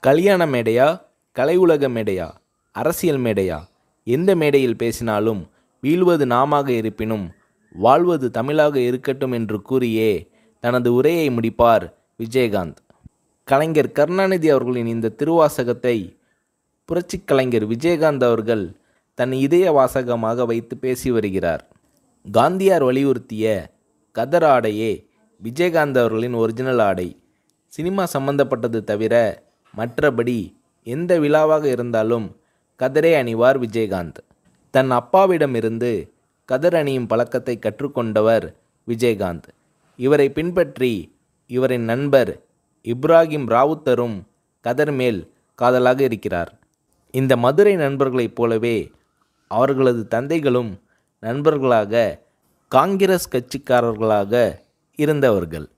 கல்யாண மேடையா, கலை உலக மேடையா, அரசியல் மேடையா, எந்த மேடையில் பேசினாலும் வீழ்வது நாமாக இருப்பினும் வாழ்வது தமிழாக இருக்கட்டும் என்று கூறியே தனது உரையை முடிப்பார் விஜயகாந்த். கலைஞர் கருணாநிதி அவர்களின் இந்த திருவாசகத்தை புரட்சிக் கலைஞர் விஜயகாந்த் அவர்கள் தன் இதய வாசகமாக வைத்து பேசி வருகிறார். காந்தியார் வலியுறுத்திய கதர் ஆடையே விஜயகாந்த் அவர்களின் ஒரிஜினல் ஆடை. சினிமா சம்பந்தப்பட்டது தவிர மற்றபடி எந்த விழாவாக இருந்தாலும் கதரே அணிவார் விஜயகாந்த். தன் அப்பாவிடமிருந்து கதர் அணியும் பழக்கத்தை கற்றுக்கொண்டவர் விஜயகாந்த். இவரை பின்பற்றி இவரின் நண்பர் இப்ராஹிம் ராவுத்தரும் கதர் மேல் காதலாக இருக்கிறார். இந்த மதுரை நண்பர்களைப் போலவே அவர்களது தந்தைகளும் நண்பர்களாக காங்கிரஸ் கட்சிக்காரர்களாக இருந்தவர்கள்.